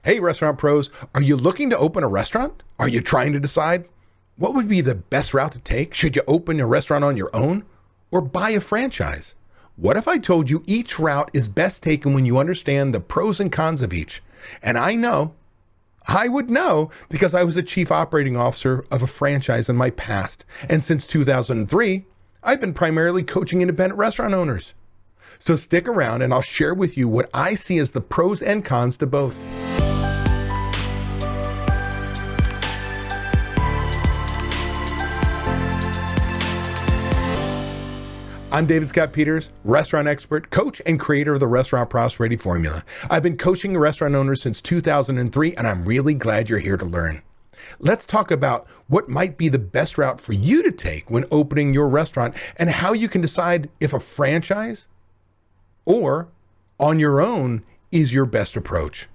Hey, restaurant pros, are you looking to open a restaurant? Are you trying to decide what would be the best route to take? Should you open a restaurant on your own or buy a franchise? What if I told you each route is best taken when you understand the pros and cons of each? And I would know because I was a chief operating officer of a franchise in my past. And since 2003, I've been primarily coaching independent restaurant owners. So stick around and I'll share with you what I see as the pros and cons to both. I'm David Scott Peters, restaurant expert, coach, and creator of the Restaurant Prosperity Formula. I've been coaching restaurant owners since 2003, and I'm really glad you're here to learn. Let's talk about what might be the best route for you to take when opening your restaurant and how you can decide if a franchise or on your own is your best approach.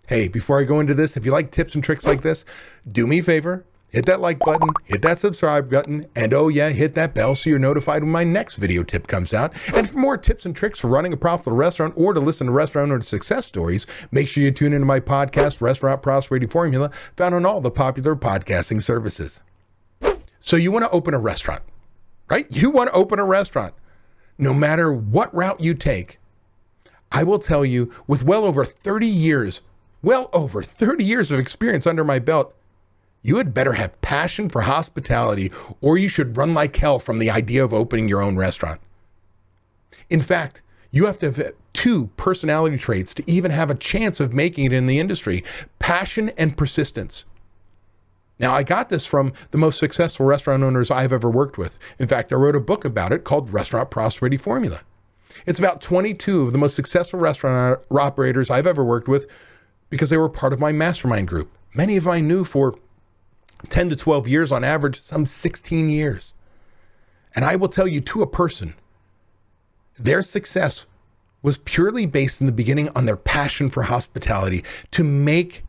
Hey, before I go into this, if you like tips and tricks like this, do me a favor. Hit that like button, hit that subscribe button, and oh yeah, hit that bell so you're notified when my next video tip comes out. And for more tips and tricks for running a profitable restaurant or to listen to restaurant owner success stories, make sure you tune into my podcast, Restaurant Prosperity Formula, found on all the popular podcasting services. So you want to open a restaurant, right? You want to open a restaurant. No matter what route you take, I will tell you with well over 30 years of experience under my belt, you had better have passion for hospitality or you should run like hell from the idea of opening your own restaurant. In fact, you have to have two personality traits to even have a chance of making it in the industry: passion and persistence. Now, I got this from the most successful restaurant owners I've ever worked with. In fact, I wrote a book about it called Restaurant Prosperity Formula. It's about 22 of the most successful restaurant operators I've ever worked with because they were part of my mastermind group. Many of them I knew for 10 to 12 years on average, some 16 years. And I will tell you to a person, their success was purely based in the beginning on their passion for hospitality, to make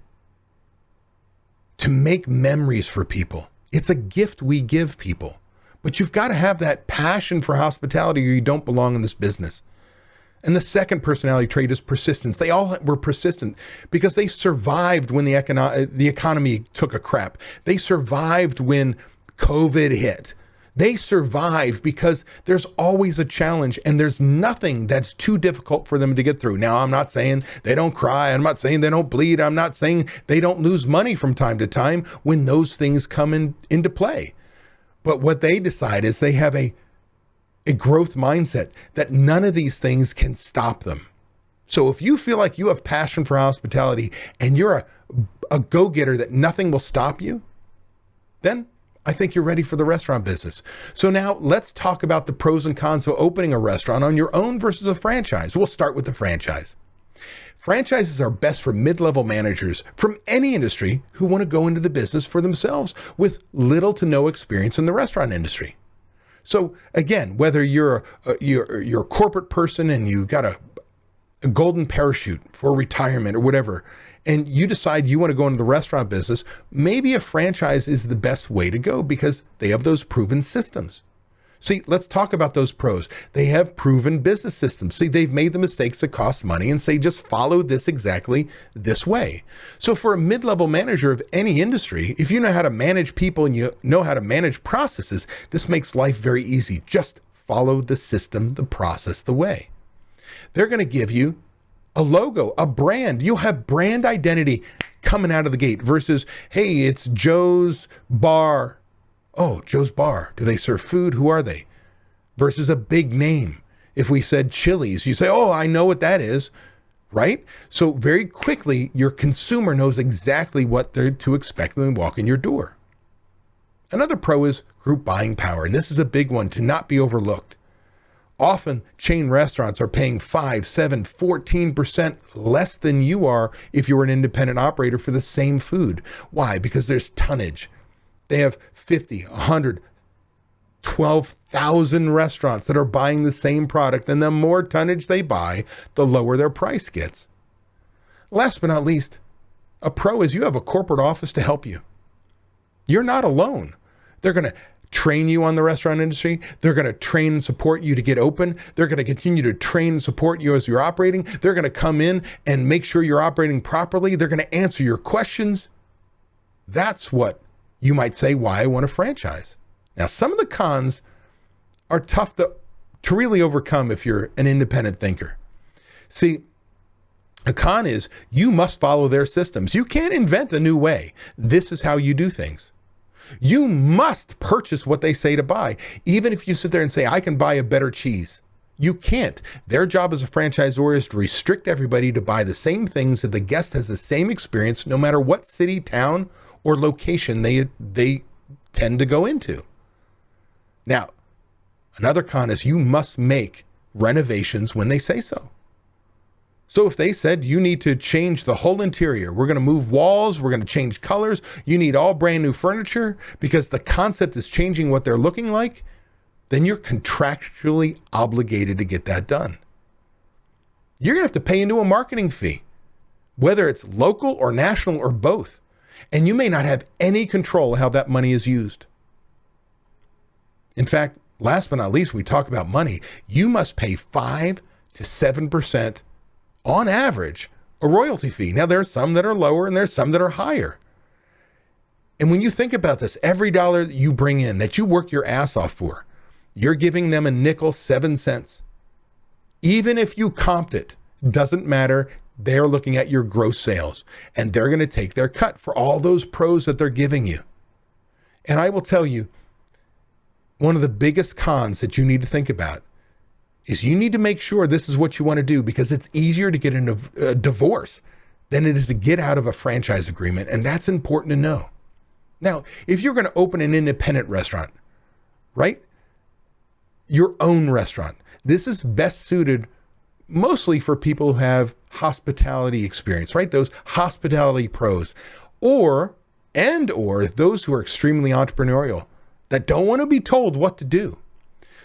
memories for people. It's a gift we give people, but you've got to have that passion for hospitality or you don't belong in this business. And the second personality trait is persistence. They all were persistent because they survived when the economy took a crap. They survived when COVID hit. They survived because there's always a challenge and there's nothing that's too difficult for them to get through. Now, I'm not saying they don't cry. I'm not saying they don't bleed. I'm not saying they don't lose money from time to time when those things come into play. But what they decide is they have a growth mindset that none of these things can stop them. So if you feel like you have passion for hospitality and you're a go-getter that nothing will stop you, then I think you're ready for the restaurant business. So now let's talk about the pros and cons of opening a restaurant on your own versus a franchise. We'll start with the franchise. Franchises are best for mid-level managers from any industry who want to go into the business for themselves with little to no experience in the restaurant industry. So again, whether you're a corporate person and you got a golden parachute for retirement or whatever, and you decide you want to go into the restaurant business, maybe a franchise is the best way to go because they have those proven systems. See, let's talk about those pros. They have proven business systems. See, they've made the mistakes that cost money and say, just follow this exactly this way. So for a mid-level manager of any industry, if you know how to manage people and you know how to manage processes, this makes life very easy. Just follow the system, the process, the way. They're going to give you a logo, a brand. You'll have brand identity coming out of the gate versus, hey, it's Joe's Bar. Oh, Joe's Bar. Do they serve food? Who are they? Versus a big name. If we said Chili's, you say, oh, I know what that is, right? So very quickly, your consumer knows exactly what they're to expect when they walk in your door. Another pro is group buying power, and this is a big one to not be overlooked. Often, chain restaurants are paying 5, 7, 14% less than you are if you're an independent operator for the same food. Why? Because there's tonnage. They have 50, 100, 12,000 restaurants that are buying the same product, and the more tonnage they buy, the lower their price gets. Last but not least, a pro is you have a corporate office to help you. You're not alone. They're going to train you on the restaurant industry. They're going to train and support you to get open. They're going to continue to train and support you as you're operating. They're going to come in and make sure you're operating properly. They're going to answer your questions. That's what you might say why I want a franchise. Now, some of the cons are tough to really overcome if you're an independent thinker. See, a con is you must follow their systems. You can't invent a new way. This is how you do things. You must purchase what they say to buy. Even if you sit there and say, I can buy a better cheese. You can't. Their job as a franchisor is to restrict everybody to buy the same things so the guest has the same experience no matter what city, town, or location they tend to go into. Now, another con is you must make renovations when they say so. So if they said you need to change the whole interior, we're going to move walls, we're going to change colors, you need all brand new furniture because the concept is changing what they're looking like, then you're contractually obligated to get that done. You're going to have to pay into a marketing fee, whether it's local or national or both. And you may not have any control of how that money is used. In fact, last but not least, we talk about money. You must pay 5 to 7% on average, a royalty fee. Now, there are some that are lower and there's some that are higher. And when you think about this, every dollar that you bring in, that you work your ass off for, you're giving them a nickel, 7 cents. Even if you comped it, doesn't matter. They're looking at your gross sales and they're going to take their cut for all those pros that they're giving you. And I will tell you, one of the biggest cons that you need to think about is you need to make sure this is what you want to do because it's easier to get a divorce than it is to get out of a franchise agreement. And that's important to know. Now, if you're going to open an independent restaurant, right? Your own restaurant, this is best suited mostly for people who have hospitality experience, right? Those hospitality pros or those who are extremely entrepreneurial that don't want to be told what to do.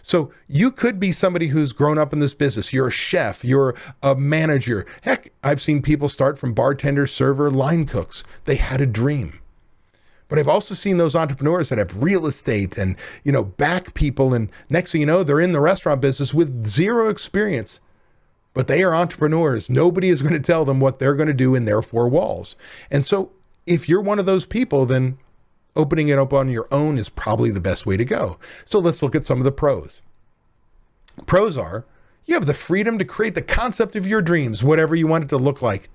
So you could be somebody who's grown up in this business. You're a chef, you're a manager. Heck, I've seen people start from bartender, server, line cooks. They had a dream. But I've also seen those entrepreneurs that have real estate and, back people. And next thing you know, they're in the restaurant business with zero experience. But they are entrepreneurs. Nobody is going to tell them what they're going to do in their four walls. And so if you're one of those people, then opening it up on your own is probably the best way to go. So let's look at some of the pros. Pros are, you have the freedom to create the concept of your dreams, whatever you want it to look like,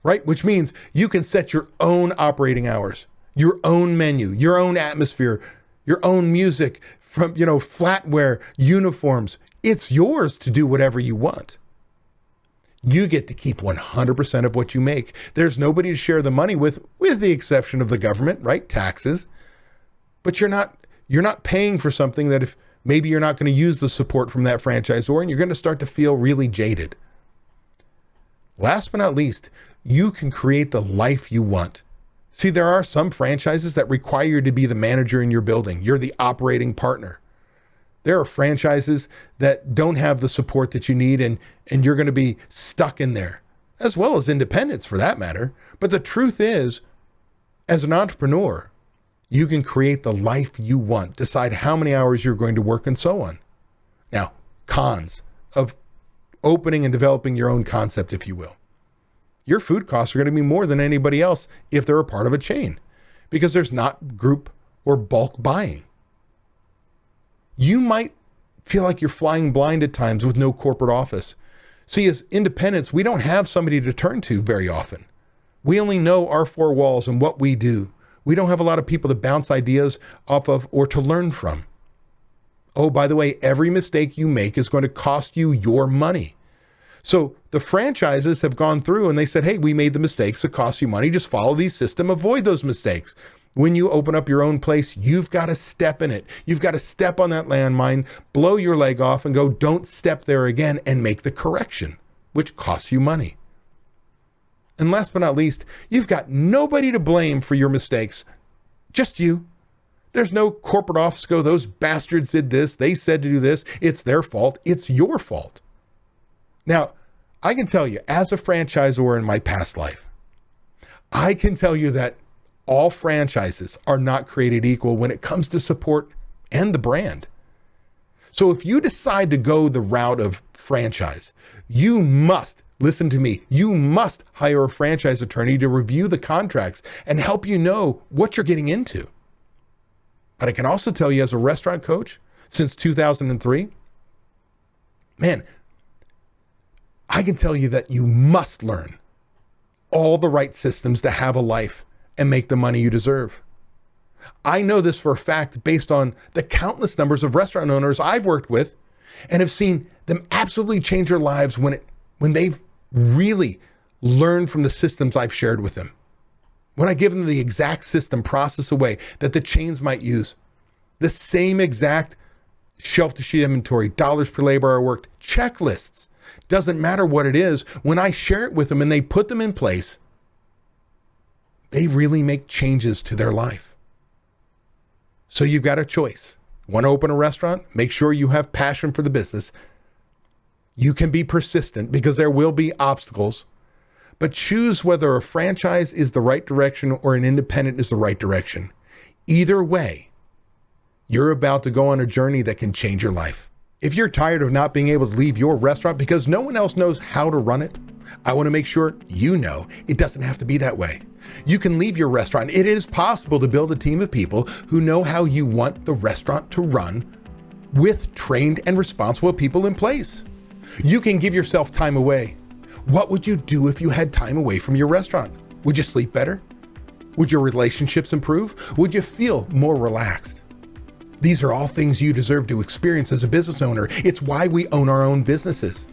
right? Which means you can set your own operating hours, your own menu, your own atmosphere, your own music from, flatware, uniforms. It's yours to do whatever you want. You get to keep 100% of what you make. There's nobody to share the money with the exception of the government, right? Taxes. But you're not paying for something that if maybe you're not going to use the support from that franchisor and you're going to start to feel really jaded. Last but not least, you can create the life you want. See, there are some franchises that require you to be the manager in your building. You're the operating partner. There are franchises that don't have the support that you need and you're going to be stuck in there, as well as independents for that matter. But the truth is, as an entrepreneur, you can create the life you want, decide how many hours you're going to work and so on. Now, cons of opening and developing your own concept, if you will. Your food costs are going to be more than anybody else if they're a part of a chain because there's not group or bulk buying. You might feel like you're flying blind at times with no corporate office. See, as independents, we don't have somebody to turn to very often. We only know our four walls and what we do. We don't have a lot of people to bounce ideas off of or to learn from. Oh, by the way, every mistake you make is going to cost you your money. So the franchises have gone through and they said, hey, we made the mistakes. It costs you money. Just follow the system. Avoid those mistakes. When you open up your own place, you've got to step in it. You've got to step on that landmine, blow your leg off and go, don't step there again and make the correction, which costs you money. And last but not least, you've got nobody to blame for your mistakes, just you. There's no corporate office go, those bastards did this, they said to do this, it's their fault, it's your fault. Now, I can tell you, as a franchisor in my past life, I can tell you that all franchises are not created equal when it comes to support and the brand. So if you decide to go the route of franchise, you must, listen to me, you must hire a franchise attorney to review the contracts and help you know what you're getting into. But I can also tell you, as a restaurant coach since 2003, man, I can tell you that you must learn all the right systems to have a life and make the money you deserve. I know this for a fact based on the countless numbers of restaurant owners I've worked with and have seen them absolutely change their lives when they've really learned from the systems I've shared with them. When I give them the exact system, process, away that the chains might use, the same exact shelf-to-sheet inventory, dollars per labor hour worked, checklists, doesn't matter what it is, when I share it with them and they put them in place, they really make changes to their life. So you've got a choice. Want to open a restaurant? Make sure you have passion for the business. You can be persistent because there will be obstacles, but choose whether a franchise is the right direction or an independent is the right direction. Either way, you're about to go on a journey that can change your life. If you're tired of not being able to leave your restaurant because no one else knows how to run it, I want to make sure you know it doesn't have to be that way. You can leave your restaurant. It is possible to build a team of people who know how you want the restaurant to run with trained and responsible people in place. You can give yourself time away. What would you do if you had time away from your restaurant? Would you sleep better? Would your relationships improve? Would you feel more relaxed? These are all things you deserve to experience as a business owner. It's why we own our own businesses.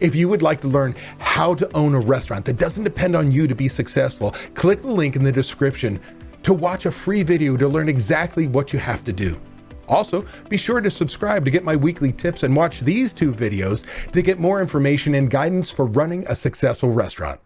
If you would like to learn how to own a restaurant that doesn't depend on you to be successful, click the link in the description to watch a free video to learn exactly what you have to do. Also, be sure to subscribe to get my weekly tips and watch these 2 videos to get more information and guidance for running a successful restaurant.